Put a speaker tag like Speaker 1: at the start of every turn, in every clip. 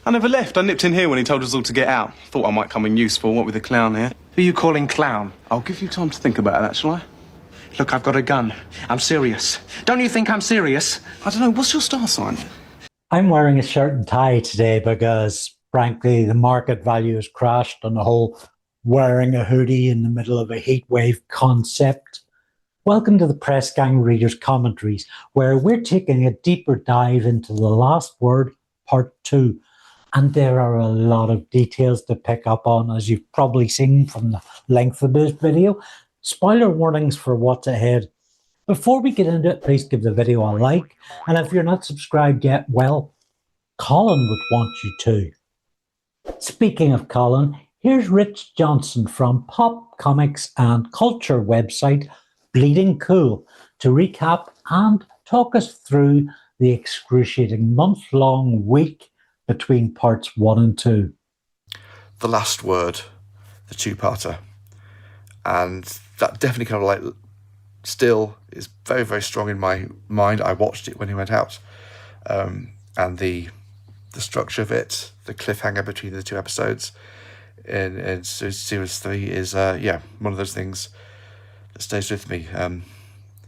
Speaker 1: I never left. I nipped in here when he told us all to get out. Thought I might come in useful, what with the clown here.
Speaker 2: Who are you calling clown?
Speaker 1: I'll give you time to think about that, shall I?
Speaker 2: Look, I've got a gun. I'm serious. Don't you think I'm serious?
Speaker 1: I don't know, what's your star sign?
Speaker 3: I'm wearing a shirt and tie today because, frankly, the market value has crashed on the whole wearing a hoodie in the middle of a heatwave concept. Welcome to the Press Gang Readers Commentaries, where we're taking a deeper dive into The Last Word, Part 2. And there are a lot of details to pick up on, as you've probably seen from the length of this video. Spoiler warnings for what's ahead. Before we get into it, please give the video a like. And if you're not subscribed yet, well, Colin would want you to. Speaking of Colin, here's Rich Johnston from pop, comics and culture website Bleeding Cool to recap and talk us through the excruciating month-long week between parts 1 and 2.
Speaker 4: The Last Word, the two-parter. And that definitely kind of like still is very, very strong in my mind. I watched it when it went out. And the structure of it, the cliffhanger between the two episodes in series 3 is, one of those things that stays with me.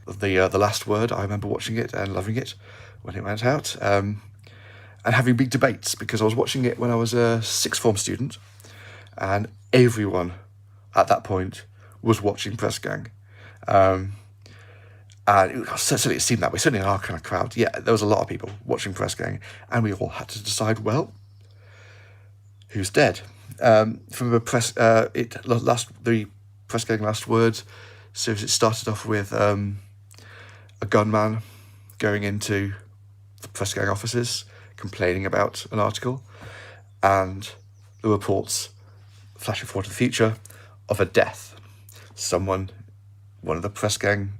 Speaker 4: The Last Word, I remember watching it and loving it when it went out. And having big debates, because I was watching it when I was a sixth form student, and everyone at that point was watching Press Gang. And certainly it seemed that way, certainly in our kind of crowd. Yeah, there was a lot of people watching Press Gang, and we all had to decide, well, who's dead? From the Press Gang Last Word series, it started off with a gunman going into the Press Gang offices, complaining about an article, and the reports flashing forward to the future of a death. One of the Press Gang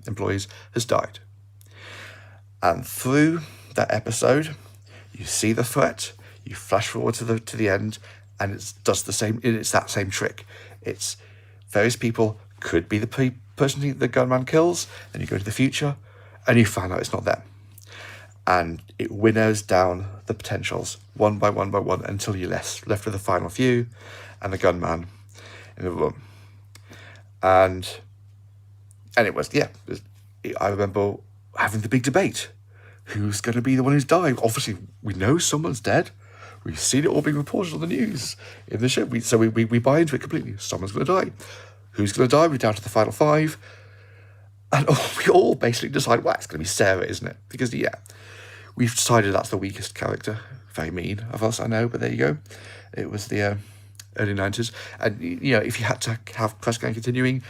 Speaker 4: employees has died. And through that episode, you see the threat, you flash forward to the end, and it does the same. It's that same trick. It's various people could be the person the gunman kills, then you go to the future, and you find out it's not them. And it winnows down the potentials one by one until you're left with the final few and the gunman in the room. And it was, I remember having the big debate. Who's going to be the one who's died? Obviously, we know someone's dead. We've seen it all being reported on the news, in the show. So we buy into it completely. Someone's going to die. Who's going to die? We're down to the final 5. And we all basically decide, well, it's going to be Sarah, isn't it? Because, we've decided that's the weakest character. Very mean of us, I know, but there you go. It was the early 90s. And, if you had to have Press Gang continuing,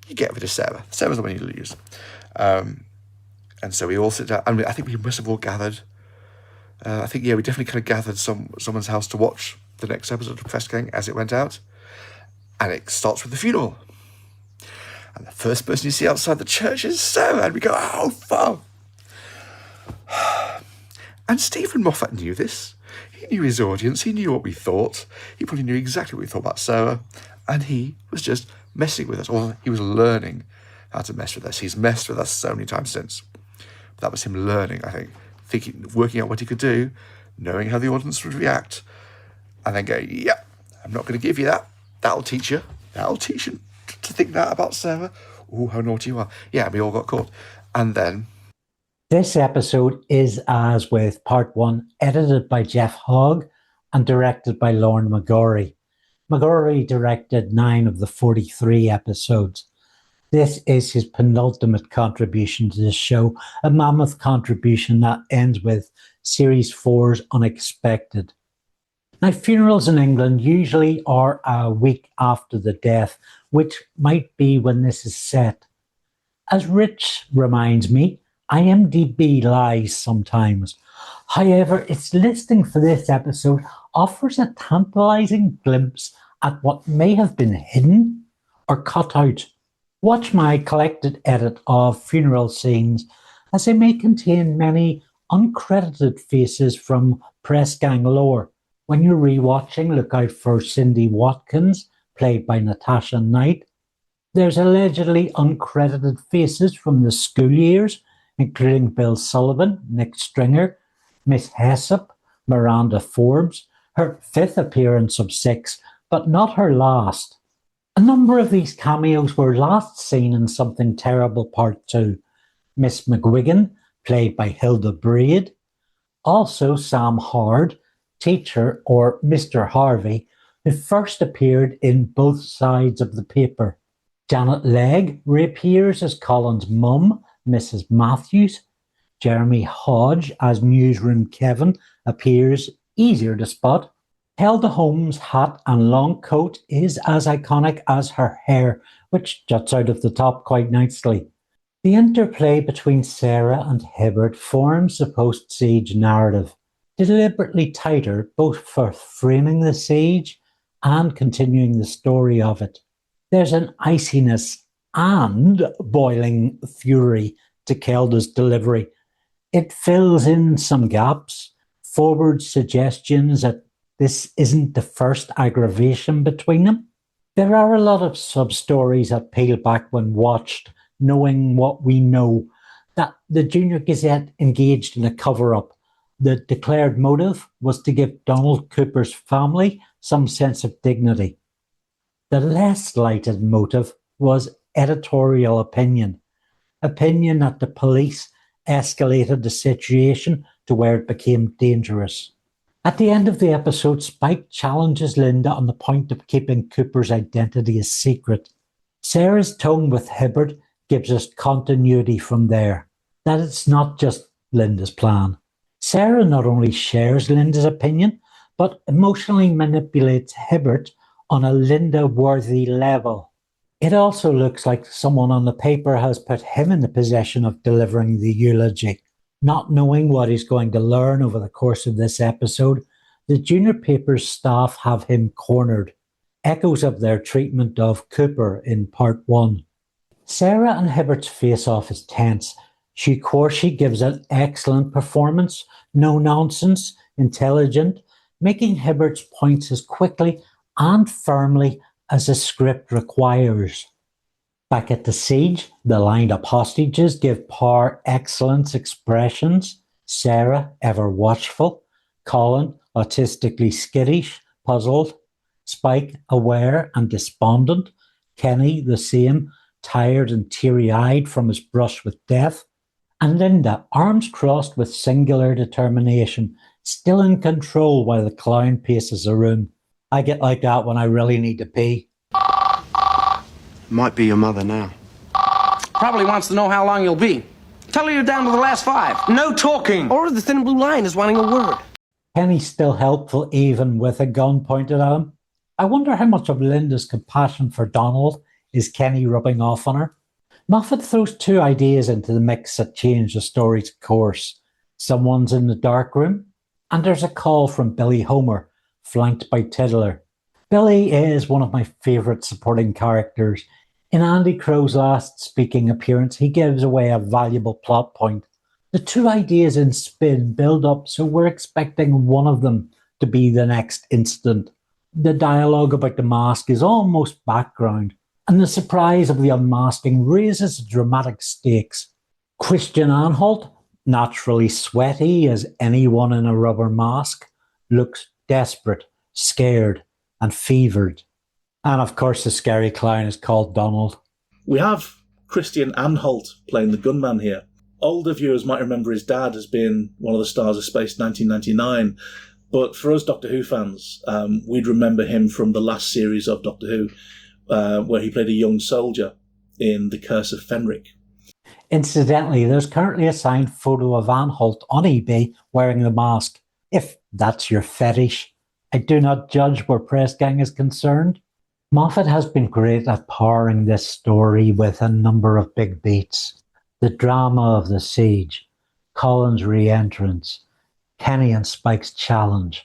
Speaker 4: you get rid of Sarah. Sarah's the one you lose. And so we all sit down. I mean, I think we must have all gathered. We definitely kind of gathered someone's house to watch the next episode of Press Gang as it went out. And it starts with the funeral. And the first person you see outside the church is Sarah. And we go, oh, fuck. And Stephen Moffat knew this. He knew his audience. He knew what we thought. He probably knew exactly what we thought about Sarah. And he was just messing with us. Or he was learning how to mess with us. He's messed with us so many times since. But that was him learning, I think. Working out what he could do, knowing how the audience would react. And then going, I'm not going to give you that. That'll teach you. That'll teach you to think that about Sarah. Oh, how naughty you are. Yeah, we all got caught. And then...
Speaker 3: This episode is, as with part 1, edited by Jeff Hogg and directed by Lorne McGorry. McGorry directed 9 of the 43 episodes. This is his penultimate contribution to this show, a mammoth contribution that ends with Series 4's Unexpected. Now, funerals in England usually are a week after the death, which might be when this is set. As Rich reminds me, IMDB lies sometimes. However, its listing for this episode offers a tantalizing glimpse at what may have been hidden or cut out. Watch my collected edit of funeral scenes, as they may contain many uncredited faces from Press Gang lore. When you're rewatching, look out for Cindy Watkins, played by Natasha Knight. There's allegedly uncredited faces from the school years, including Bill Sullivan, Nick Stringer, Miss Hessop, Miranda Forbes, her 5th appearance of 6, but not her last. A number of these cameos were last seen in Something Terrible Part 2. Miss McGuigan, played by Hilda Braid. Also Sam Hard, teacher, or Mr. Harvey, who first appeared in Both Sides of the Paper. Janet Legg reappears as Colin's mum, Mrs. Matthews. Jeremy Hodge as Newsroom Kevin appears, easier to spot. Kelda Holmes' hat and long coat is as iconic as her hair, which juts out of the top quite nicely. The interplay between Sarah and Hibbert forms the post-siege narrative, deliberately tighter both for framing the siege and continuing the story of it. There's an iciness and boiling fury to Kelda's delivery. It fills in some gaps, forward suggestions that this isn't the first aggravation between them. There are a lot of sub-stories that peel back when watched, knowing what we know, that the Junior Gazette engaged in a cover-up. The declared motive was to give Donald Cooper's family some sense of dignity. The less lighted motive was editorial opinion that the police escalated the situation to where it became dangerous. At the end of the episode, Spike challenges Linda on the point of keeping Cooper's identity a secret. Sarah's tone with Hibbert gives us continuity from there, that it's not just Linda's plan. Sarah not only shares Linda's opinion, but emotionally manipulates Hibbert on a Linda-worthy level. It also looks like someone on the paper has put him in the possession of delivering the eulogy. Not knowing what he's going to learn over the course of this episode, the junior paper's staff have him cornered. Echoes of their treatment of Cooper in Part 1. Sarah and Hibbert's face-off is tense. HUGH QUARSHIE gives an excellent performance, no nonsense, intelligent, making Hibbert's points as quickly and firmly as the script requires. Back at the siege, the lined-up hostages give par excellence expressions. Sarah, ever watchful. Colin, autistically skittish, puzzled. Spike, aware and despondent. Kenny, the same, tired and teary-eyed from his brush with death. And Linda, arms crossed with singular determination, still in control while the clown paces the room. I get like that when I really need to pee.
Speaker 1: Might be your mother now.
Speaker 2: Probably wants to know how long you'll be. Tell her you're down to the last 5. No talking! Or the thin blue line is wanting a word.
Speaker 3: Kenny's still helpful even with a gun pointed at him. I wonder how much of Linda's compassion for Donald is Kenny rubbing off on her. Moffat throws 2 ideas into the mix that change the story's course. Someone's in the dark room, and there's a call from Billy Homer, flanked by Tiddler. Billy is one of my favourite supporting characters. In Andy Crow's last speaking appearance, he gives away a valuable plot point. The 2 ideas in spin build up, so we're expecting one of them to be the next incident. The dialogue about the mask is almost background, and the surprise of the unmasking raises the dramatic stakes. Christian Anhalt, naturally sweaty as anyone in a rubber mask, looks desperate, scared, and fevered. And of course the scary clown is called Donald.
Speaker 5: We have Christian Anhalt playing the gunman here. Older viewers might remember his dad as being one of the stars of Space 1999, but for us Doctor Who fans, we'd remember him from the last series of Doctor Who, where he played a young soldier in The Curse of Fenric.
Speaker 3: Incidentally, there's currently a signed photo of Anhalt on eBay wearing the mask. If that's your fetish, I do not judge where Press Gang is concerned. Moffat has been great at powering this story with a number of big beats. The drama of the siege, Colin's re-entrance, Kenny and Spike's challenge,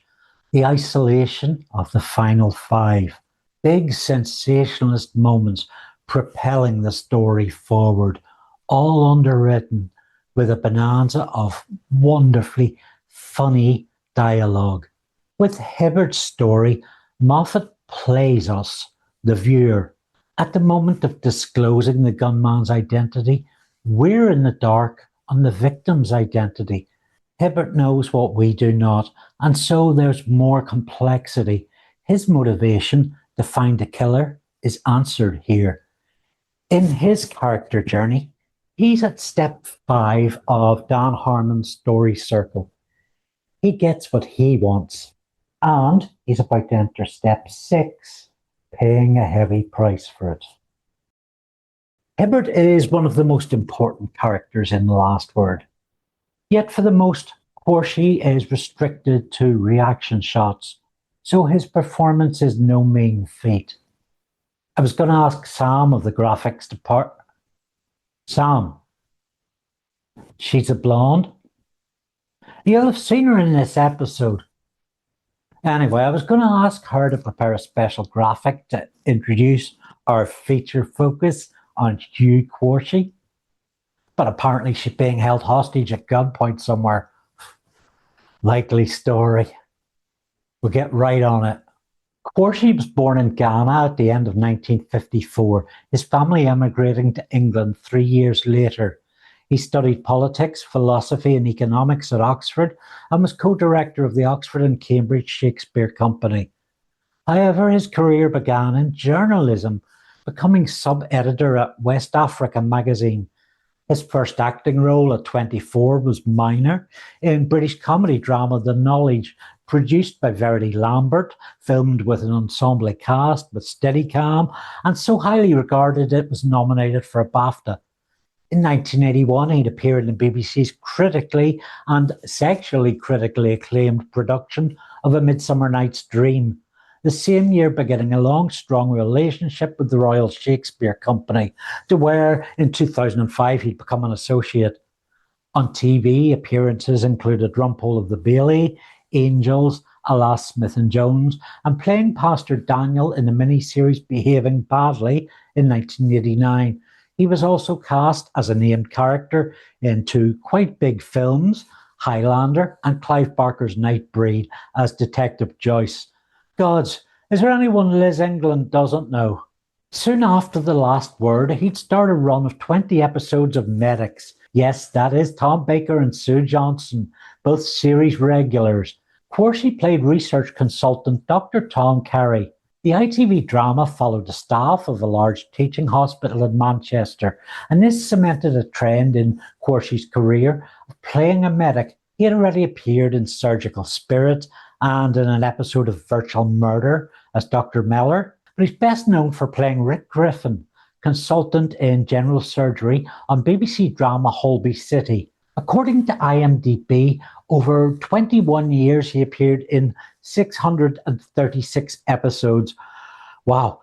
Speaker 3: the isolation of the final 5, big sensationalist moments propelling the story forward, all underwritten with a bonanza of wonderfully funny dialogue. With Hibbert's story, Moffat plays us, the viewer. At the moment of disclosing the gunman's identity, we're in the dark on the victim's identity. Hibbert knows what we do not, and so there's more complexity. His motivation to find the killer is answered here. In his character journey, he's at step 5 of Dan Harmon's story circle. He gets what he wants, and he's about to enter step 6, paying a heavy price for it. Hibbert is one of the most important characters in The Last Word. Yet for the most, Qwarshie is restricted to reaction shots, so his performance is no mean feat. I was going to ask Sam of the graphics department. Sam, she's a blonde. You'll have seen her in this episode. Anyway, I was going to ask her to prepare a special graphic to introduce our feature focus on HUGH QUARSHIE, but apparently she's being held hostage at gunpoint somewhere. Likely story. We'll get right on it. Qwarshie was born in Ghana at the end of 1954, his family emigrating to England 3 years later. He studied politics, philosophy and economics at Oxford and was co-director of the Oxford and Cambridge Shakespeare Company. However, his career began in journalism, becoming sub-editor at West Africa magazine. His first acting role at 24 was minor in British comedy drama The Knowledge, produced by Verity Lambert, filmed with an ensemble cast with Steadicam, and so highly regarded it was nominated for a BAFTA. In 1981, he'd appeared in the BBC's critically and sexually critically acclaimed production of A Midsummer Night's Dream, the same year beginning a long, strong relationship with the Royal Shakespeare Company, to where in 2005 he'd become an associate. On TV, appearances included Rumpole of the Bailey, Angels, Alas Smith and Jones, and playing Pastor Daniel in the miniseries Behaving Badly in 1989. He was also cast as a named character in 2 quite big films, Highlander and Clive Barker's Nightbreed as Detective Joyce. Gods, is there anyone Liz England doesn't know? Soon after The Last Word, he'd start a run of 20 episodes of Medics. Yes, that is Tom Baker and Sue Johnston, both series regulars. Qwarshie played research consultant Dr. Tom Carey. The ITV drama followed the staff of a large teaching hospital in Manchester, and this cemented a trend in Qwarshie's career of playing a medic. He had already appeared in Surgical Spirit and in an episode of Virtual Murder as Dr. Mellor, but he's best known for playing Rick Griffin, consultant in general surgery on BBC drama Holby City. According to IMDB, over 21 years he appeared in 636 episodes. Wow.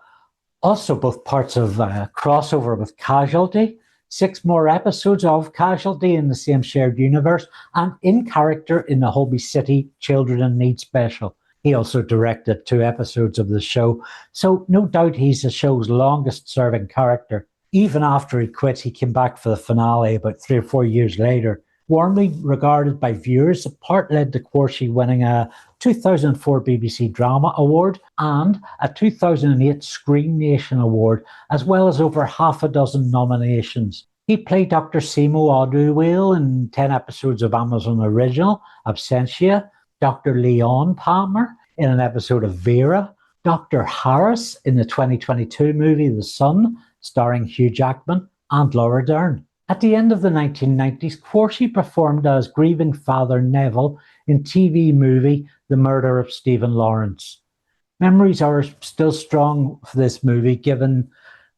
Speaker 3: Also both parts of crossover with Casualty, 6 more episodes of Casualty in the same shared universe, and in character in the Holby City Children in Need special. He also directed 2 episodes of the show, so no doubt he's the show's longest serving character. Even after he quit, he came back for the finale about 3 or 4 years later. Warmly regarded by viewers, the part led to Qwarshie winning a 2004 BBC Drama Award and a 2008 Screen Nation Award, as well as over half a dozen nominations. He played Dr. Simo Oduwele in 10 episodes of Amazon Original, Absentia, Dr. Leon Palmer in an episode of Vera, Dr. Harris in the 2022 movie The Sun, starring Hugh Jackman and Laura Dern. At the end of the 1990s, Qwarshie performed as grieving Father Neville in TV movie The Murder of Stephen Lawrence. Memories are still strong for this movie, given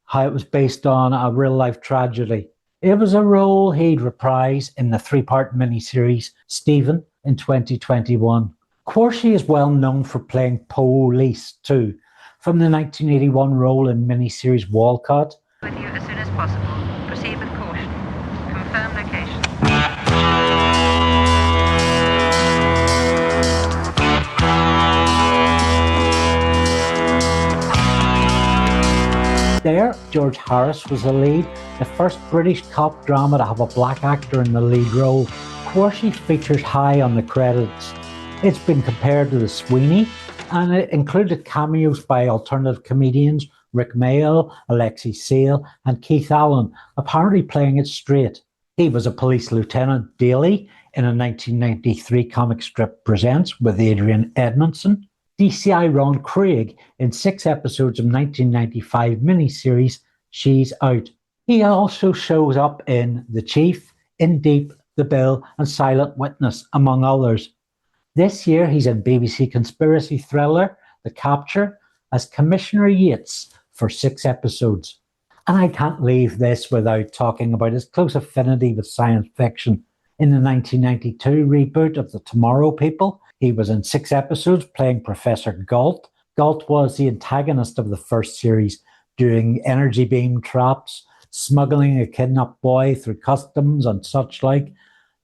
Speaker 3: how it was based on a real-life tragedy. It was a role he'd reprise in the 3-part miniseries Stephen in 2021. Qwarshie is well known for playing police too, from the 1981 role in miniseries WildCATS.
Speaker 6: With you as soon as possible. Proceed with caution. Confirm location.
Speaker 3: There, George Harris was the lead, the first British cop drama to have a black actor in the lead role. Qwarshie features high on the credits. It's been compared to The Sweeney, and it included cameos by alternative comedians Rick Mayall, Alexei Sale, and Keith Allen, apparently playing it straight. He was a police lieutenant daily in a 1993 comic strip Presents with Adrian Edmondson. DCI Ron Craig in 6 episodes of 1995 miniseries She's Out. He also shows up in The Chief, In Deep, The Bill and Silent Witness, among others. This year he's in BBC conspiracy thriller The Capture as Commissioner Yates for 6 episodes. And I can't leave this without talking about his close affinity with science fiction. In the 1992 reboot of The Tomorrow People, he was in 6 episodes playing Professor Galt. Galt was the antagonist of the first series, doing energy beam traps, smuggling a kidnapped boy through customs and such like.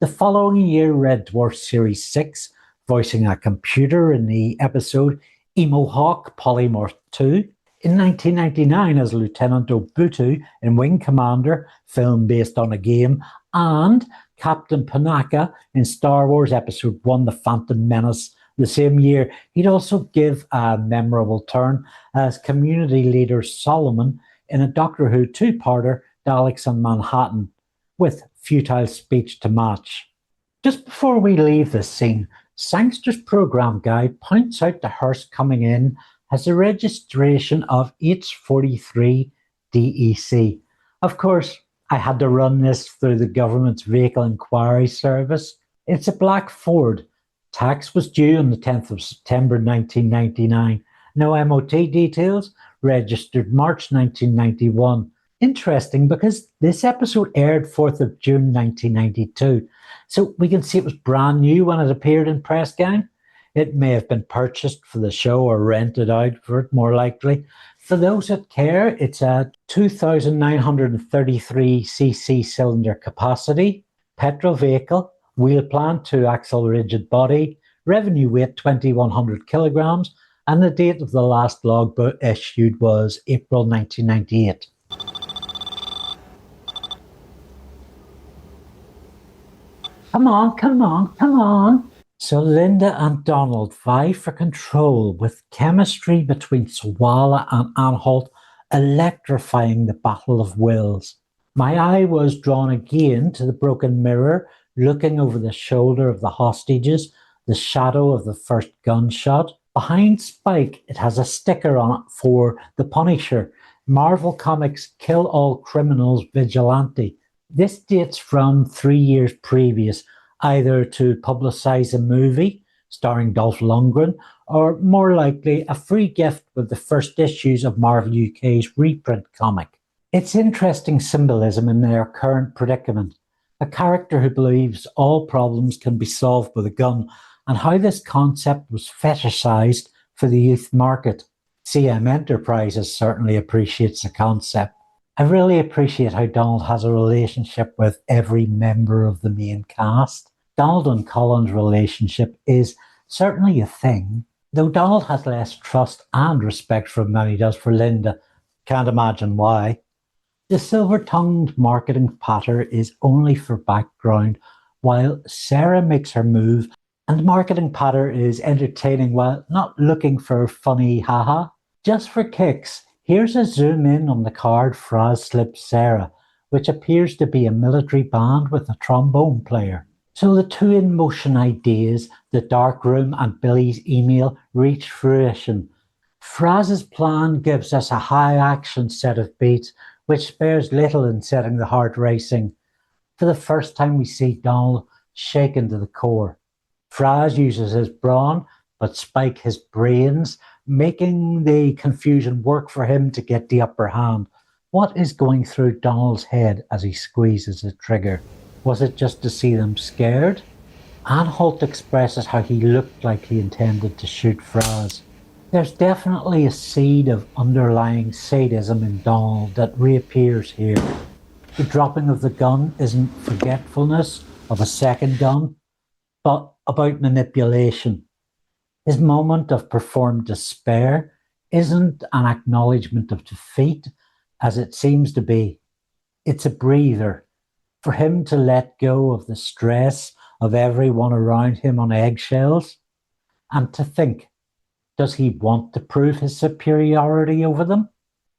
Speaker 3: The following year, Red Dwarf Series 6, voicing a computer in the episode Emo Hawk Polymorph 2. In 1999 as Lieutenant Obutu in Wing Commander, film based on a game, and Captain Panaka in Star Wars Episode 1, The Phantom Menace. The same year, he'd also give a memorable turn as community leader Solomon in a Doctor Who 2-parter, Daleks on Manhattan, with futile speech to match. Just before we leave this scene, Sangster's program guide points out the Hearse coming in has a registration of H43 DEC. Of course, I had to run this through the government's vehicle inquiry service. It's a black Ford. Tax was due on the 10th of September 1999. No MOT details, registered March 1991. Interesting because this episode aired 4th of June 1992. So we can see it was brand new when it appeared in Press Gang. It may have been purchased for the show or rented out for it, more likely. For those that care, it's a 2,933cc cylinder capacity, petrol vehicle, wheel plan 2-axle rigid body, revenue weight 2,100 kilograms, and the date of the last logbook issued was April 1998. Come on, come on, come on. So Linda and Donald vie for control, with chemistry between Sawalha and Anhalt electrifying the battle of wills. My eye was drawn again to the broken mirror, looking over the shoulder of the hostages, the shadow of the first gunshot. Behind Spike, it has a sticker on it for The Punisher, Marvel Comics Kill All Criminals Vigilante. This dates from 3 years previous, either to publicise a movie starring Dolph Lundgren, or more likely a free gift with the first issues of Marvel UK's reprint comic. It's interesting symbolism in their current predicament, a character who believes all problems can be solved with a gun, and how this concept was fetishised for the youth market. CM Enterprises certainly appreciates the concept. I really appreciate how Donald has a relationship with every member of the main cast. Donald and Colin's relationship is certainly a thing, though Donald has less trust and respect for him than he does for Linda. Can't imagine why. The silver-tongued marketing patter is only for background, while Sarah makes her move, and marketing patter is entertaining while not looking for funny haha. Just for kicks, here's a zoom in on the card Fraz slips Sarah, which appears to be a military band with a trombone player. So the two in-motion ideas, the dark room and Billy's email, reach fruition. Fraz's plan gives us a high-action set of beats, which spares little in setting the heart racing. For the first time we see Donald shaken to the core. Fraz uses his brawn, but Spike his brains, making the confusion work for him to get the upper hand. What is going through Donald's head as he squeezes the trigger? Was it just to see them scared? Anhalt expresses how he looked like he intended to shoot Fraz. There's definitely a seed of underlying sadism in Donald that reappears here. The dropping of the gun isn't forgetfulness of a second gun, but about manipulation. His moment of performed despair isn't an acknowledgement of defeat, as it seems to be. It's a breather for him to let go of the stress of everyone around him on eggshells, and to think, does he want to prove his superiority over them?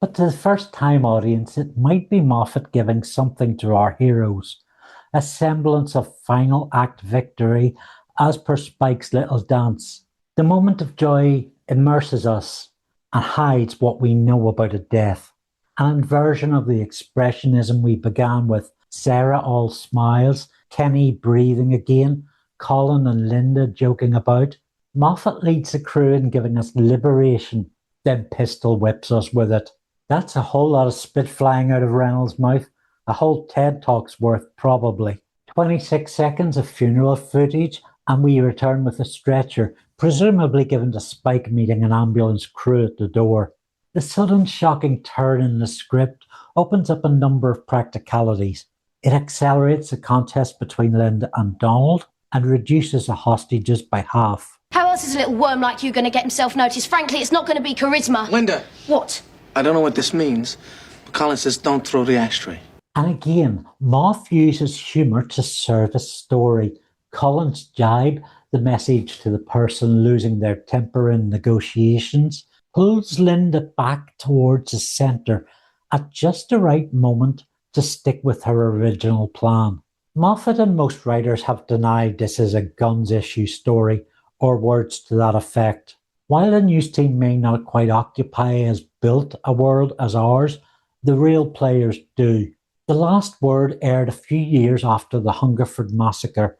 Speaker 3: But to the first-time audience, it might be Moffat giving something to our heroes, a semblance of final act victory as per Spike's little dance. The moment of joy immerses us and hides what we know about a death. An inversion of the expressionism we began with, Sarah all smiles, Kenny breathing again, Colin and Linda joking about. Moffat leads the crew in giving us liberation, then pistol whips us with it. That's a whole lot of spit flying out of Reynolds' mouth. A whole TED Talk's worth, probably. 26 seconds of funeral footage, and we return with a stretcher, presumably given to Spike meeting an ambulance crew at the door. The sudden shocking turn in the script opens up a number of practicalities. It accelerates the contest between Linda and Donald and reduces the hostages by half.
Speaker 7: How else is a little worm like you going to get himself noticed? Frankly, it's not going to be charisma.
Speaker 2: Linda.
Speaker 7: What?
Speaker 2: I don't know what this means, but Colin says don't throw the ashtray.
Speaker 3: And again, Moff uses humour to serve a story. Colin's jibe, the message to the person losing their temper in negotiations, pulls Linda back towards the centre at just the right moment to stick with her original plan. Moffat and most writers have denied this is a guns issue story, or words to that effect. While the news team may not quite occupy as built a world as ours, the real players do. The Last Word aired a few years after the Hungerford Massacre,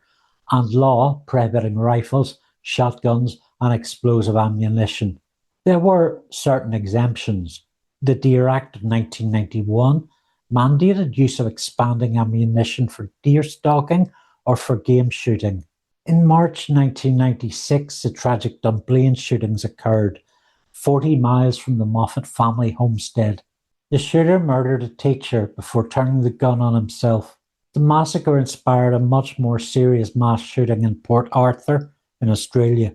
Speaker 3: and law prohibiting rifles, shotguns and explosive ammunition. There were certain exemptions. The Deer Act of 1991 mandated use of expanding ammunition for deer stalking or for game shooting. In March 1996, the tragic Dunblane shootings occurred, 40 miles from the Moffat family homestead. The shooter murdered a teacher before turning the gun on himself. The massacre inspired a much more serious mass shooting in Port Arthur in Australia.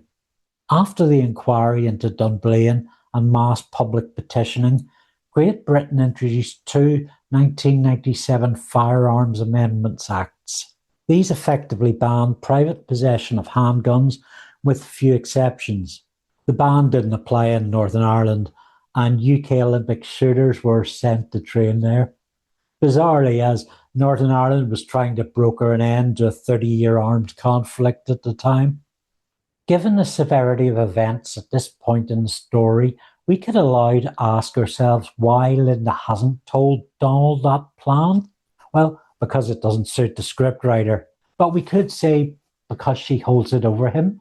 Speaker 3: After the inquiry into Dunblane and mass public petitioning, Great Britain introduced two 1997 Firearms Amendments Acts. These effectively banned private possession of handguns with few exceptions. The ban didn't apply in Northern Ireland, and UK Olympic shooters were sent to train there. Bizarrely, as Northern Ireland was trying to broker an end to a 30-year armed conflict at the time. Given the severity of events at this point in the story, we could allow to ask ourselves why Linda hasn't told Donald that plan. Well, because it doesn't suit the scriptwriter. But we could say because she holds it over him,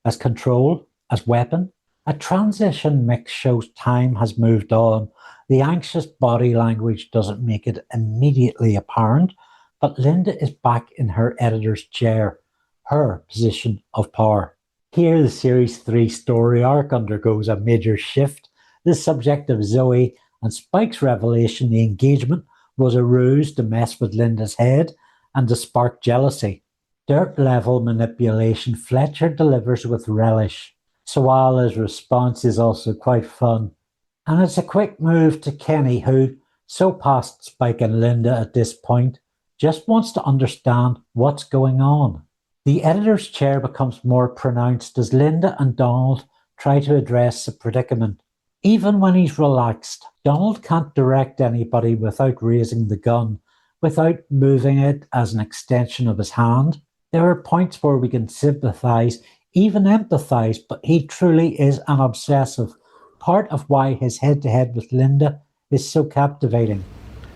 Speaker 3: as control, as weapon. A transition mix shows time has moved on. The anxious body language doesn't make it immediately apparent, but Linda is back in her editor's chair, her position of power. Here the Series 3 story arc undergoes a major shift. The subject of Zoe and Spike's revelation, the engagement, was a ruse to mess with Linda's head and to spark jealousy. Dirt-level manipulation Fletcher delivers with relish. Sawalha's response is also quite fun. And it's a quick move to Kenny, who, so past Spike and Linda at this point, just wants to understand what's going on. The editor's chair becomes more pronounced as Linda and Donald try to address the predicament. Even when he's relaxed, Donald can't direct anybody without raising the gun, without moving it as an extension of his hand. There are points where we can sympathise, even empathise, but he truly is an obsessive. Part of why his head-to-head with Linda is so captivating.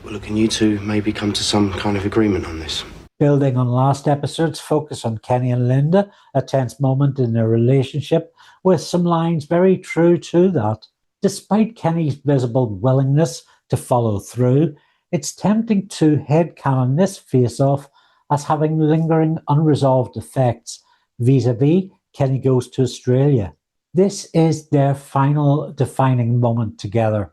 Speaker 8: Well, look, can you two maybe come to some kind of agreement on this?
Speaker 3: Building on last episode's focus on Kenny and Linda, a tense moment in their relationship, with some lines very true to that. Despite Kenny's visible willingness to follow through, it's tempting to headcanon this face-off as having lingering unresolved effects vis-a-vis Kenny goes to Australia. This is their final defining moment together.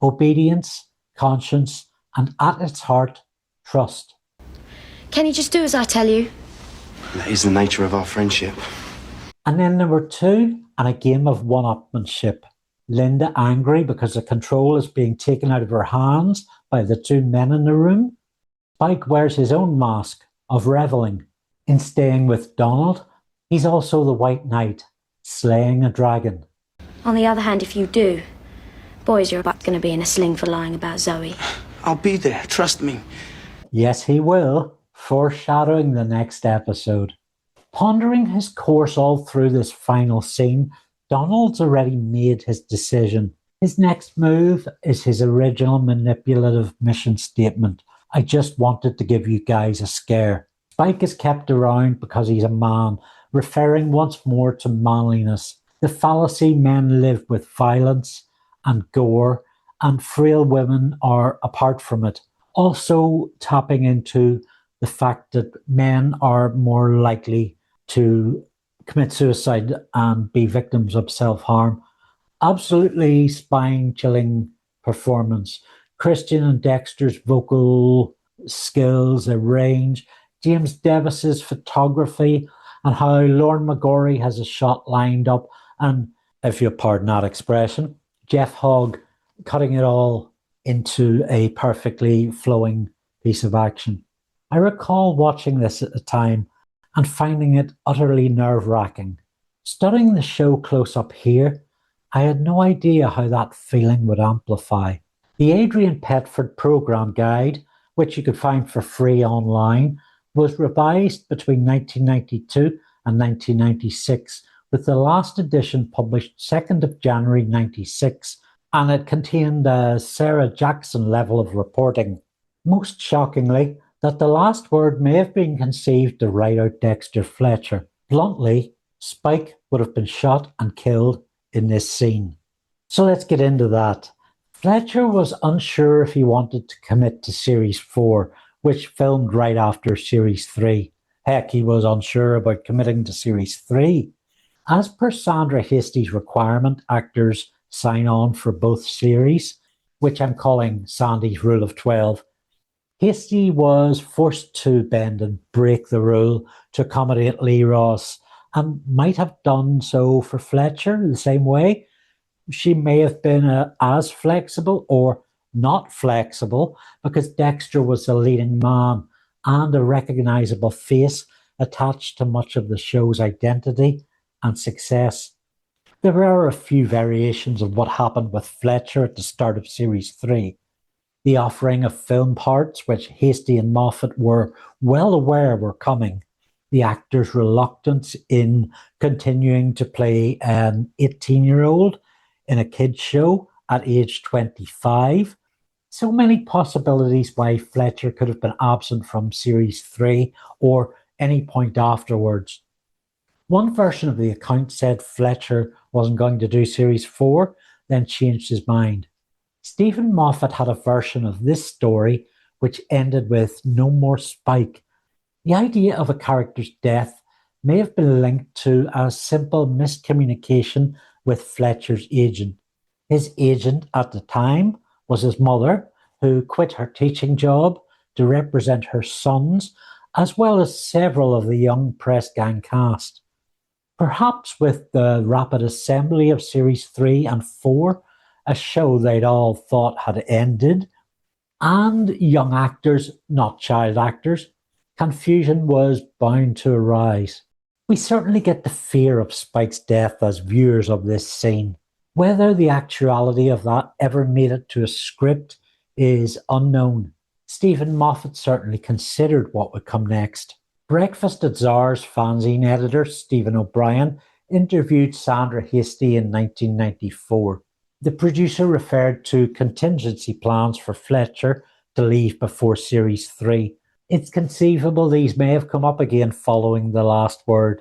Speaker 3: Obedience, conscience, and at its heart, trust.
Speaker 7: Can you just do as I tell you?
Speaker 8: That is the nature of our friendship.
Speaker 3: And then number 2, and a game of one-upmanship. Linda angry because the control is being taken out of her hands by the two men in the room. Spike wears his own mask of revelling. In staying with Donald, he's also the White Knight, slaying a dragon.
Speaker 7: On the other hand, if you do, boys, you're about going to be in a sling for lying about Zoe.
Speaker 2: I'll be there, trust me.
Speaker 3: Yes, he will. foreshadowing the next episode. Pondering his course all through this final scene, Donald's already made his decision. His next move is his original manipulative mission statement. I just wanted to give you guys a scare. Spike is kept around because he's a man, referring once more to manliness. The fallacy men live with violence and gore, and frail women are apart from it. Also tapping into the fact that men are more likely to commit suicide and be victims of self-harm. Absolutely spine-chilling performance. Christian and Dexter's vocal skills, their range, James Davis's photography, and how Lorne McGorry has a shot lined up, and, if you'll pardon that expression, Jeff Hogg cutting it all into a perfectly flowing piece of action. I recall watching this at the time and finding it utterly nerve-wracking. Studying the show close up here, I had no idea how that feeling would amplify. The Adrian Petford Programme Guide, which you could find for free online, was revised between 1992 and 1996, with the last edition published 2nd of January 96, and it contained a Sarah Jackson level of reporting. Most shockingly, that the last word may have been conceived to write out Dexter Fletcher. Bluntly, Spike would have been shot and killed in this scene. So let's get into that. Fletcher was unsure if he wanted to commit to Series 4, which filmed right after Series 3. Heck, he was unsure about committing to Series 3. As per Sandra Hastie's requirement, actors sign on for both series, which I'm calling Sandy's Rule of 12. Hastie was forced to bend and break the rule to accommodate Lee Ross, and might have done so for Fletcher the same way. She may have been as flexible or not flexible because Dexter was the leading man and a recognizable face attached to much of the show's identity and success. There are a few variations of what happened with Fletcher at the start of Series 3. The offering of film parts, which Hastie and Moffat were well aware were coming. The actor's reluctance in continuing to play an 18-year-old in a kid's show at age 25. So many possibilities why Fletcher could have been absent from Series 3 or any point afterwards. One version of the account said Fletcher wasn't going to do Series 4, then changed his mind. Stephen Moffat had a version of this story which ended with no more Spike. The idea of a character's death may have been linked to a simple miscommunication with Fletcher's agent. His agent at the time was his mother, who quit her teaching job to represent her sons, as well as several of the young press gang cast. Perhaps with the rapid assembly of Series 3 and 4, a show they'd all thought had ended, and young actors, not child actors, confusion was bound to arise. We certainly get the fear of Spike's death as viewers of this scene. Whether the actuality of that ever made it to a script is unknown. Stephen Moffat certainly considered what would come next. Breakfast at Czar's fanzine editor Stephen O'Brien interviewed Sandra Hastie in 1994. The producer referred to contingency plans for Fletcher to leave before Series 3. It's conceivable these may have come up again following the last word.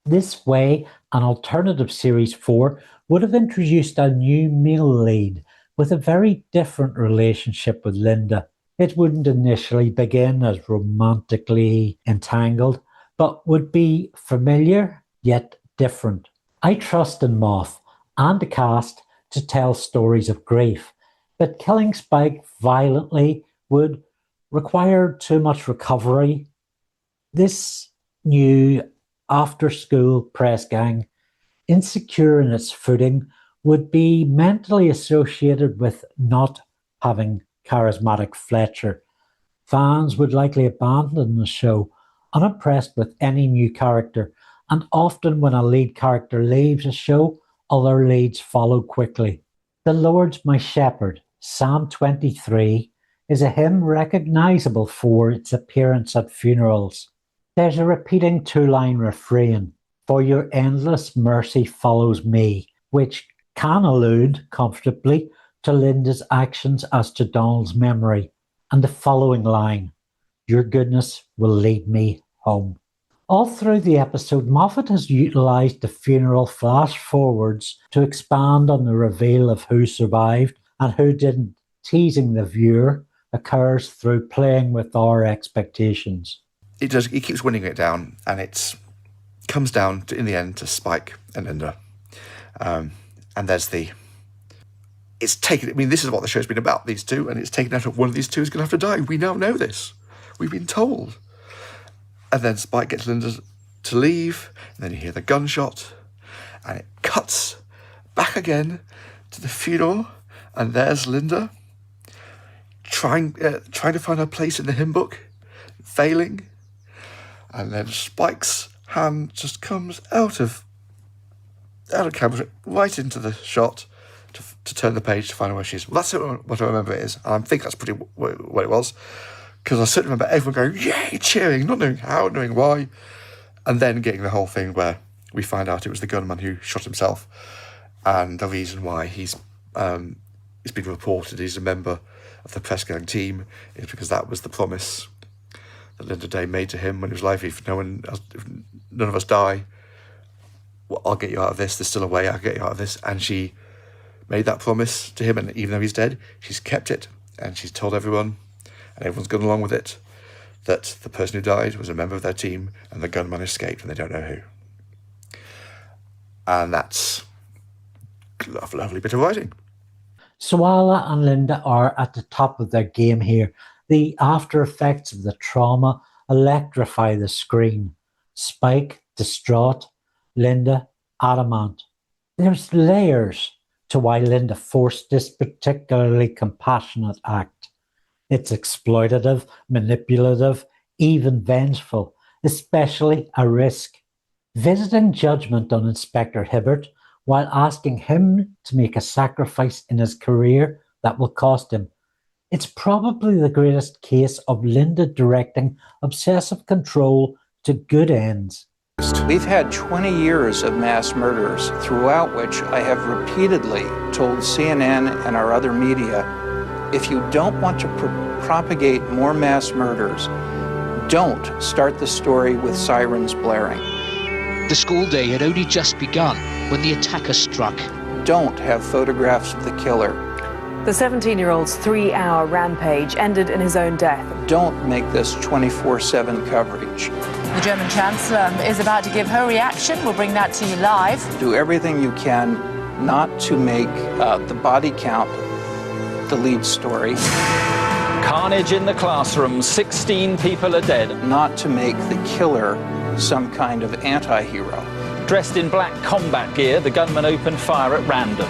Speaker 3: This way, an alternative Series 4 would have introduced a new male lead with a very different relationship with Linda. It wouldn't initially begin as romantically entangled, but would be familiar yet different. I trust in Moff and the cast to tell stories of grief, but killing Spike violently would require too much recovery. This new after-school press gang, insecure in its footing, would be mentally associated with not having charismatic Fletcher. Fans would likely abandon the show, unimpressed with any new character, and often when a lead character leaves a show, other leads follow quickly. The Lord's My Shepherd, Psalm 23, is a hymn recognisable for its appearance at funerals. There's a repeating two-line refrain, "For your endless mercy follows me," which can allude comfortably to Linda's actions as to Donald's memory, and the following line, "Your goodness will lead me home." All through the episode, Moffat has utilised the funeral flash-forwards to expand on the reveal of who survived and who didn't. Teasing the viewer occurs through playing with our expectations.
Speaker 4: He keeps winning it down, and it comes down to, in the end, to Spike and Linda. And there's it's taken, I mean, this is what the show's been about, these two, and it's taken out of one of these two is going to have to die. We now know this. We've been told. And then Spike gets Linda to leave, and then you hear the gunshot, and it cuts back again to the funeral, and there's Linda trying to find her place in the hymn book, failing, and then Spike's hand just comes out of camera right into the shot to turn the page to find out where she is. Well, that's what I remember it is, and I think that's pretty what it was, because I certainly remember everyone going, yay, cheering, not knowing how, not knowing why, and then getting the whole thing where we find out it was the gunman who shot himself, and the reason why he's been reported he's a member of the press gang team is because that was the promise that Linda Day made to him when he was alive. If none of us die, well, I'll get you out of this. There's still a way. I'll get you out of this. And she made that promise to him, and even though he's dead, she's kept it, and she's told everyone, and everyone's gone along with it, that the person who died was a member of their team, and the gunman escaped, and they don't know who. And that's a lovely bit of writing.
Speaker 3: Sawalha and Linda are at the top of their game here. The after effects of the trauma electrify the screen. Spike, distraught. Linda, adamant. There's layers to why Linda forced this particularly compassionate act. It's exploitative, manipulative, even vengeful, especially a risk. Visiting judgment on Inspector Hibbert while asking him to make a sacrifice in his career that will cost him. It's probably the greatest case of Linda directing obsessive control to good ends.
Speaker 9: We've had 20 years of mass murders, throughout which I have repeatedly told CNN and our other media, if you don't want to propagate more mass murders, don't start the story with sirens blaring.
Speaker 10: The school day had only just begun when the attacker struck.
Speaker 9: Don't have photographs of the killer.
Speaker 11: The 17-year-old's 3-hour rampage ended in his own death.
Speaker 9: Don't make this 24/7 coverage.
Speaker 12: The German Chancellor is about to give her reaction. We'll bring that to you live.
Speaker 9: Do everything you can not to make the body count the lead story.
Speaker 13: Carnage in the classroom, 16 people are dead.
Speaker 9: Not to make the killer some kind of anti-hero.
Speaker 13: Dressed in black combat gear, the gunman opened fire at random.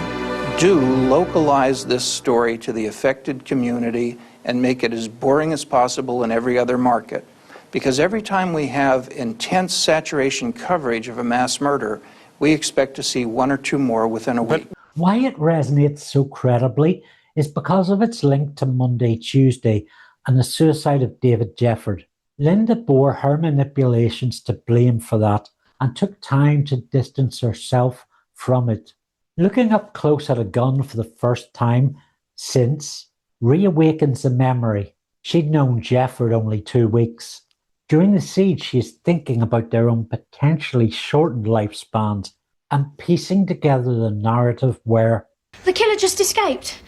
Speaker 9: Do localize this story to the affected community and make it as boring as possible in every other market. Because every time we have intense saturation coverage of a mass murder, we expect to see one or two more within a week.
Speaker 3: Why it resonates so credibly is because of its link to Monday, Tuesday and the suicide of David Jefford. Linda bore her manipulations to blame for that and took time to distance herself from it. Looking up close at a gun for the first time since reawakens the memory. She'd known Jefford only 2 weeks. During the siege, she is thinking about their own potentially shortened lifespans and piecing together the narrative where
Speaker 7: The killer just escaped.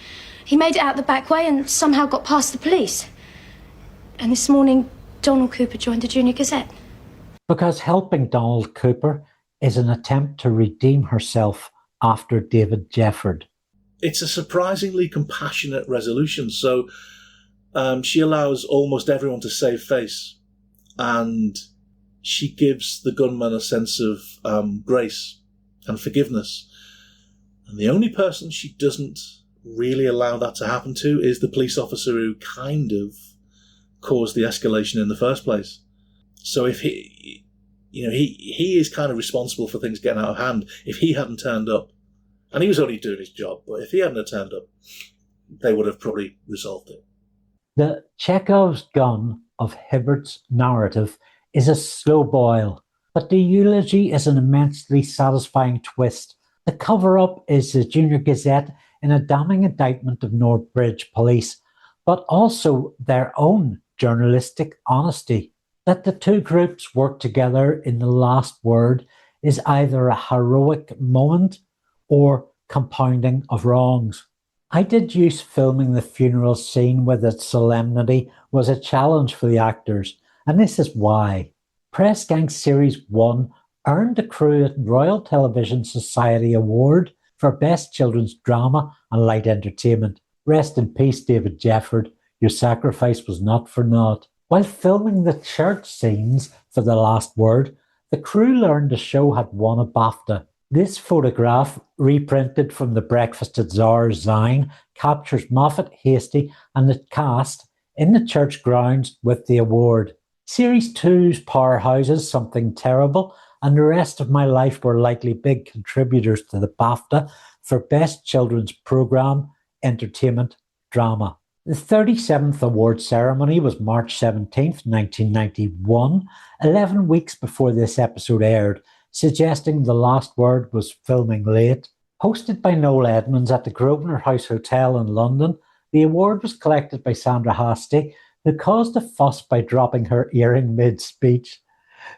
Speaker 7: He made it out the back way and somehow got past the police. And this morning, Donald Cooper joined the Junior Gazette.
Speaker 3: Because helping Donald Cooper is an attempt to redeem herself after David Jefford.
Speaker 5: It's a surprisingly compassionate resolution. So she allows almost everyone to save face. And she gives the gunman a sense of grace and forgiveness. And the only person she doesn't really allow that to happen to is the police officer who kind of caused the escalation in the first place. So if he is kind of responsible for things getting out of hand. If he hadn't turned up, and he was only doing his job, but if he hadn't turned up, they would have probably resolved it.
Speaker 3: The Chekhov's gun of Hibbert's narrative is a slow boil, but the eulogy is an immensely satisfying twist. The cover-up is the Junior Gazette in a damning indictment of Northbridge Police, but also their own journalistic honesty. That the two groups work together in the last word is either a heroic moment or compounding of wrongs. I did use filming the funeral scene with its solemnity was a challenge for the actors, and this is why. Press Gang Series 1 earned the crew a Royal Television Society Award for Best Children's Drama and Light Entertainment. Rest in peace, David Jefford. Your sacrifice was not for naught. While filming the church scenes for The Last Word, the crew learned the show had won a BAFTA. This photograph, reprinted from the Breakfast at Czar's Zine, captures Moffat, Hastie and the cast in the church grounds with the award. Series 2's powerhouses Something Terrible and The Rest of My Life were likely big contributors to the BAFTA for Best Children's Programme, Entertainment, Drama. The 37th award ceremony was March 17th, 1991, 11 weeks before this episode aired, suggesting The Last Word was filming late. Hosted by Noel Edmonds at the Grosvenor House Hotel in London, the award was collected by Sandra Hastie, who caused a fuss by dropping her earring mid-speech.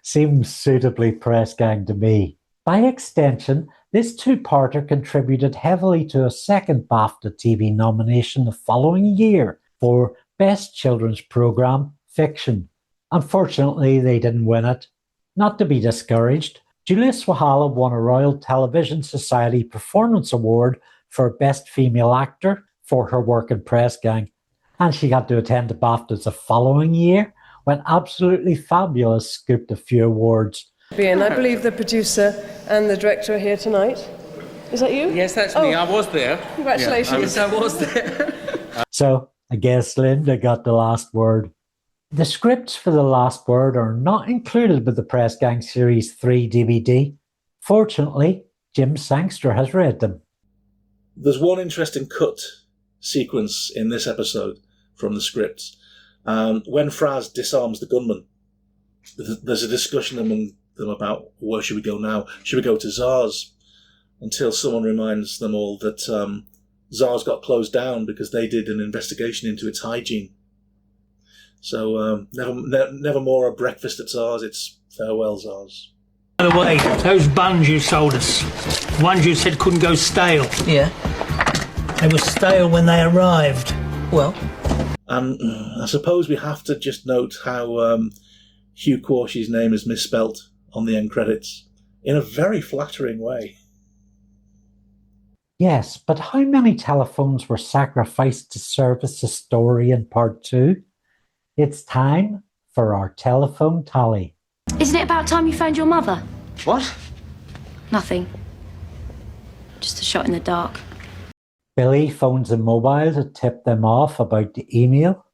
Speaker 3: Seems suitably Press Gang to me. By extension, this two-parter contributed heavily to a second BAFTA TV nomination the following year for Best Children's Programme, Fiction. Unfortunately, they didn't win it. Not to be discouraged, Julia Sawalha won a Royal Television Society Performance Award for Best Female Actor for her work in Press Gang, and she got to attend the BAFTAs the following year when Absolutely Fabulous scooped a few awards.
Speaker 14: And I believe the producer and the director are here tonight. Is that you?
Speaker 15: Yes, that's me. I was there.
Speaker 14: Congratulations.
Speaker 15: Yeah, I was there.
Speaker 3: So, I guess Linda got the last word. The scripts for The Last Word are not included with the Press Gang Series 3 DVD. Fortunately, Jim Sangster has read them.
Speaker 5: There's one interesting cut sequence in this episode from the scripts. When Fraz disarms the gunman, there's a discussion among them about where should we go now. Should we go to Czar's? Until someone reminds them all that Czar's got closed down because they did an investigation into its hygiene. So never more a breakfast at Czar's, it's farewell Czar's.
Speaker 16: By the way, those buns you sold us, ones you said couldn't go stale.
Speaker 15: Yeah.
Speaker 16: They were stale when they arrived.
Speaker 15: Well.
Speaker 5: And I suppose we have to just note how HUGH QUARSHIE's name is misspelt on the end credits in a very flattering way.
Speaker 3: Yes, but how many telephones were sacrificed to service the story in part 2? It's time for our telephone tally.
Speaker 7: Isn't it about time you found your mother?
Speaker 15: What?
Speaker 7: Nothing. Just a shot in the dark.
Speaker 3: Billy phones a mobile to tip them off about the email.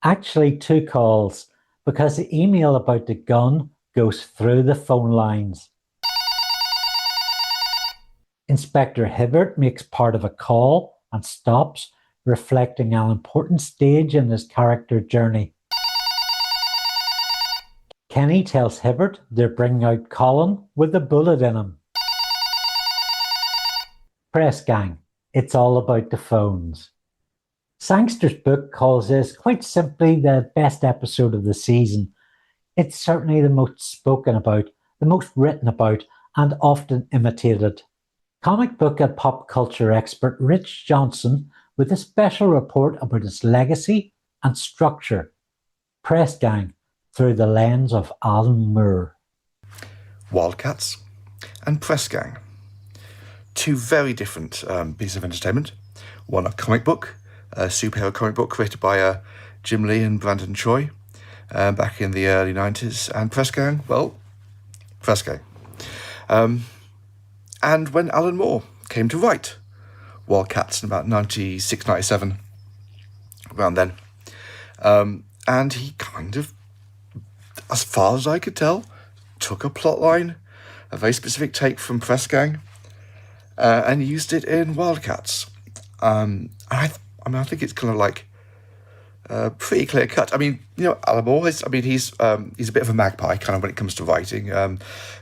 Speaker 3: Actually, 2 calls, because the email about the gun goes through the phone lines. Inspector Hibbert makes part of a call and stops, reflecting an important stage in his character journey. Kenny tells Hibbert they're bringing out Colin with a bullet in him. Press Gang, it's all about the phones. Sangster's book calls this quite simply the best episode of the season. It's certainly the most spoken about, the most written about, and often imitated. Comic book and pop culture expert Rich Johnston with a special report about its legacy and structure. Press Gang, through the lens of Alan Moore.
Speaker 4: WildCATS and Press Gang. 2 very different pieces of entertainment. One, a comic book, a superhero comic book created by Jim Lee and Brandon Choi back in the early 90s. And Press Gang, well, Press Gang. And when Alan Moore came to write WildCATS in about 96, 97, around then. And he kind of, as far as I could tell, took a plot line, a very specific take from Press Gang, and used it in WildCATS. I I mean, I think it's kind of like pretty clear cut. I mean, you know, Alan Moore is, I mean, he's a bit of a magpie kind of when it comes to writing,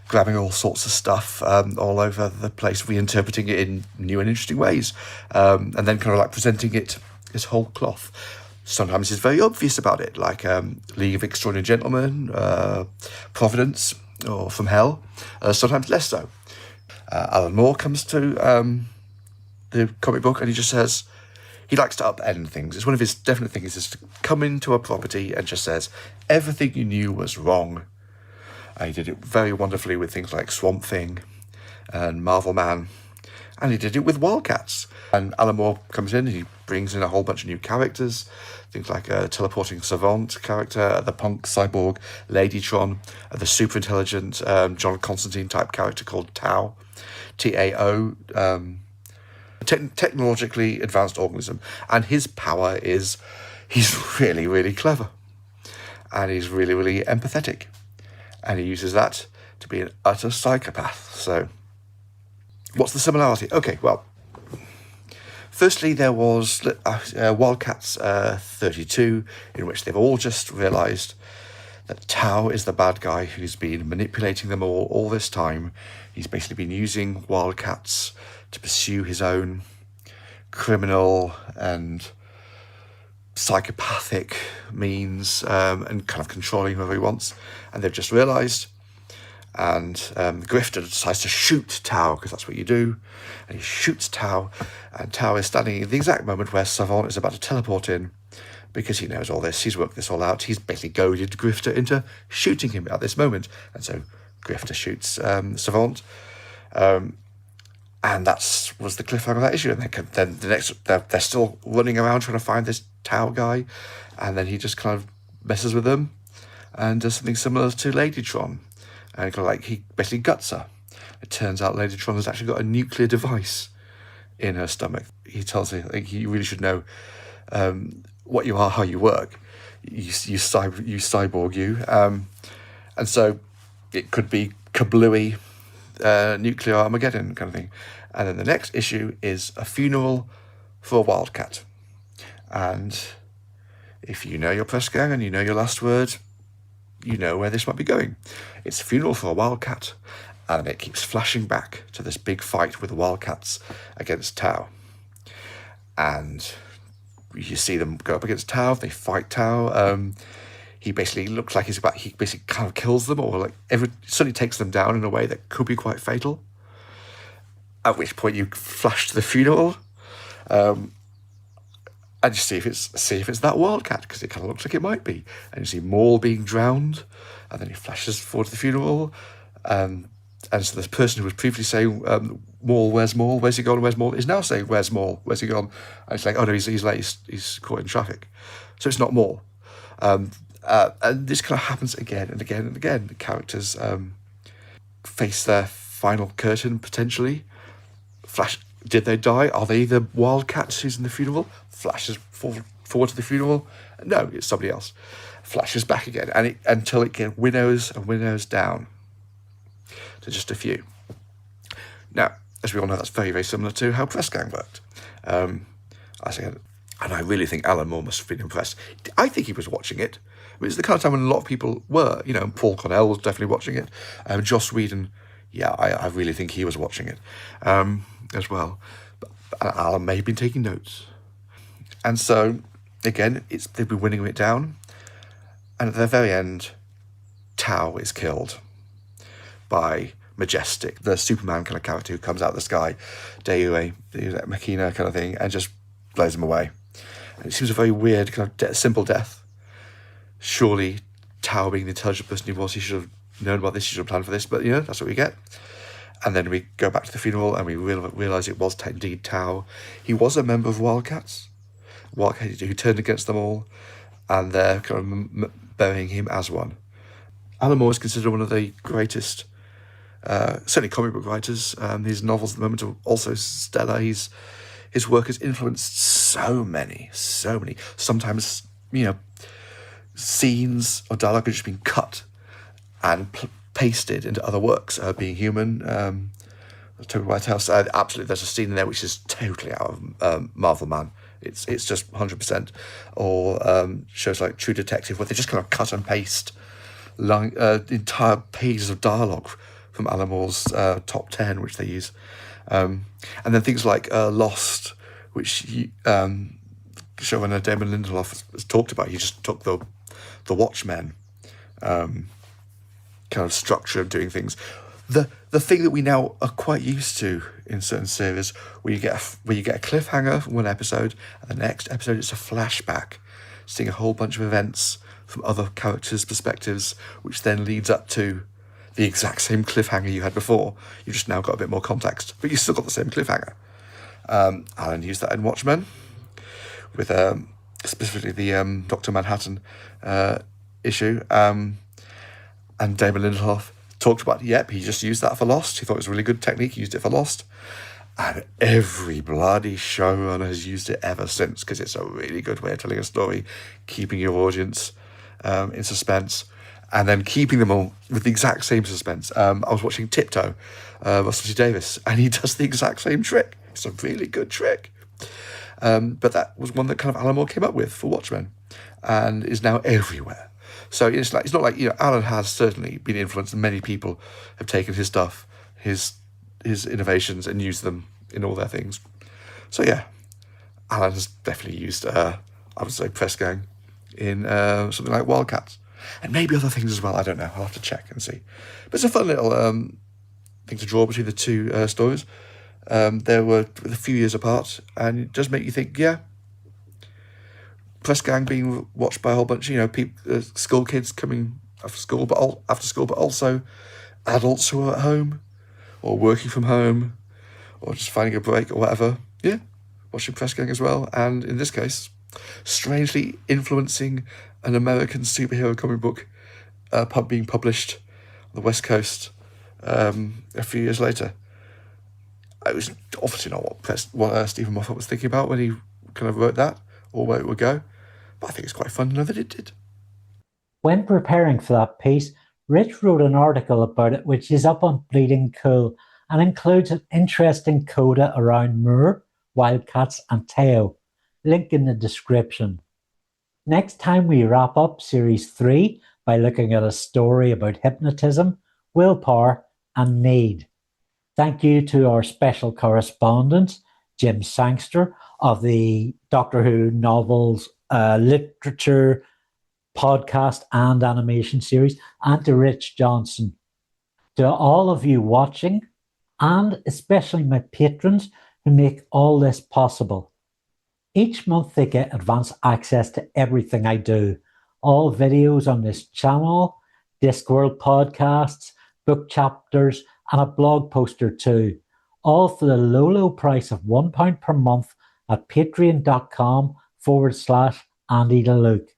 Speaker 4: grabbing all sorts of stuff all over the place, reinterpreting it in new and interesting ways, and then kind of like presenting it as whole cloth. Sometimes he's very obvious about it, like League of Extraordinary Gentlemen, Providence, or From Hell. Sometimes less so. Alan Moore comes to the comic book and he just says, he likes to upend things. It's one of his definite things is to come into a property and just says, everything you knew was wrong. He did it very wonderfully with things like Swamp Thing and Marvel Man. And he did it with WildCATS. And Alan Moore comes in and he brings in a whole bunch of new characters. Things like a teleporting savant character, the punk cyborg Ladytron, the super intelligent John Constantine type character called Tau, T-A-O, technologically advanced organism. And his power is he's really, really clever. And he's really, really empathetic. And he uses that to be an utter psychopath. So what's the similarity? Okay, well, firstly, there was WildCATS 32, in which they've all just realised that Tau is the bad guy who's been manipulating them all this time. He's basically been using WildCATS to pursue his own criminal and psychopathic means and kind of controlling whoever he wants. And they've just realised. And Grifter decides to shoot Tau, because that's what you do. And he shoots Tau, and Tau is standing in the exact moment where Savant is about to teleport in, because he knows all this. He's worked this all out. He's basically goaded Grifter into shooting him at this moment. And so Grifter shoots Savant. And that was the cliffhanger of that issue. And then the next, they're still running around trying to find this Tau guy. And then he just kind of messes with them and does something similar to Ladytron. And kind of like he basically guts her. It turns out Ladytron has actually got a nuclear device in her stomach. He tells her, like, you really should know what you are, how you work. You cyborg you. And so it could be kablooey, nuclear Armageddon kind of thing. And then the next issue is a funeral for a wildcat. And if you know your press gang and you know your last word, you know where this might be going. It's a funeral for a wildcat, and it keeps flashing back to this big fight with the WildCATS against Tau. And you see them go up against Tau, they fight Tau. He basically looks like he basically kind of kills them, or like suddenly takes them down in a way that could be quite fatal. At which point you flash to the funeral, and you see if it's that wildcat, because it kind of looks like it might be. And you see Maul being drowned, and then he flashes forward to the funeral, and so this person who was previously saying Maul, where's Maul, where's he gone, where's Maul, is now saying where's Maul, where's he gone, and it's like, oh no, he's late, he's caught in traffic, so it's not Maul. And this kind of happens again and again and again. The characters face their final curtain potentially. Flash. Did they die? Are they the wildcats who's in the funeral? Flashes forward to the funeral. No, it's somebody else. Flashes back again, and until it can winnows and winnows down to just a few. Now, as we all know, that's very, very similar to how Press Gang worked. I really think Alan Moore must have been impressed. I think he was watching it. It was the kind of time when a lot of people were. You know, Paul Cornell was definitely watching it. Joss Whedon, yeah, I really think he was watching it as well. But Alan may have been taking notes. And so, again, they've been winning it down. And at the very end, Tau is killed by Majestic, the Superman kind of character who comes out of the sky, Deus Machina kind of thing, and just blows him away. And it seems a very weird, kind of simple death. Surely, Tau, being the intelligent person he was, he should have known about this, he should have planned for this, but, you know, that's what we get. And then we go back to the funeral and we realise it was indeed Tau. He was a member of WildCATS, who turned against them all, and they're kind of burying him as one. Alan Moore is considered one of the greatest, certainly comic book writers. His novels at the moment are also stellar. His work has influenced so many. Sometimes, you know, scenes or dialogue have just been cut and pasted into other works. Being Human, Toby Whitehouse, absolutely. There's a scene in there which is totally out of Marvel Man. It's just 100%. Or shows like True Detective, where they just kind of cut and paste entire pages of dialogue from Alan Moore's top 10, which they use. And then things like Lost, which showrunner Damon Lindelof has talked about. He just took the Watchmen kind of structure of doing things. The thing that we now are quite used to in certain series, where you get a cliffhanger from one episode, and the next episode it's a flashback, seeing a whole bunch of events from other characters' perspectives, which then leads up to the exact same cliffhanger you had before. You've just now got a bit more context, but you still got the same cliffhanger. Alan used that in Watchmen, with specifically the Dr. Manhattan issue, and Damon Lindelof talked about, he just used that for Lost. He thought it was a really good technique. He used it for Lost. And every bloody showrunner has used it ever since, because it's a really good way of telling a story, keeping your audience in suspense, and then keeping them all with the exact same suspense. I was watching Tiptoe, Russell T Davies, and he does the exact same trick. It's a really good trick. But that was one that kind of Alan Moore came up with for Watchmen, and is now everywhere. So it's not like, Alan has certainly been influenced, and many people have taken his stuff, his innovations, and used them in all their things. So yeah, Alan has definitely used, I would say, press gang in something like WildCATS, and maybe other things as well. I don't know. I'll have to check and see. But it's a fun little thing to draw between the two stories. They were a few years apart, and it does make you think, press gang being watched by a whole bunch of people, school kids coming after school, but also adults who are at home or working from home or just finding a break or whatever. Watching press gang as well, and in this case, strangely influencing an American superhero comic book being published on the West Coast a few years later. It was obviously not what Stephen Moffat was thinking about when he kind of wrote that, or where it would go. But I think it's quite fun to know that it did.
Speaker 3: When preparing for that piece, Rich wrote an article about it, which is up on Bleeding Cool, and includes an interesting coda around Moore, WildCATS, and Teo. Link in the description. Next time we wrap up Series 3 by looking at a story about hypnotism, willpower, and need. Thank you to our special correspondent, Jim Sangster, of the Doctor Who novels, literature, podcast, and animation series, and to Rich Johnston. To all of you watching, and especially my patrons who make all this possible. Each month they get advance access to everything I do. All videos on this channel, Discworld podcasts, book chapters, and a blog post or two. All for the low price of £1 per month at patreon.com/Andy DeLuke.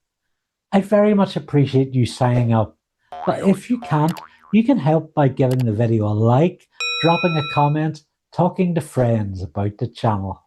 Speaker 3: I very much appreciate you signing up. But if you can't, you can help by giving the video a like, dropping a comment, talking to friends about the channel.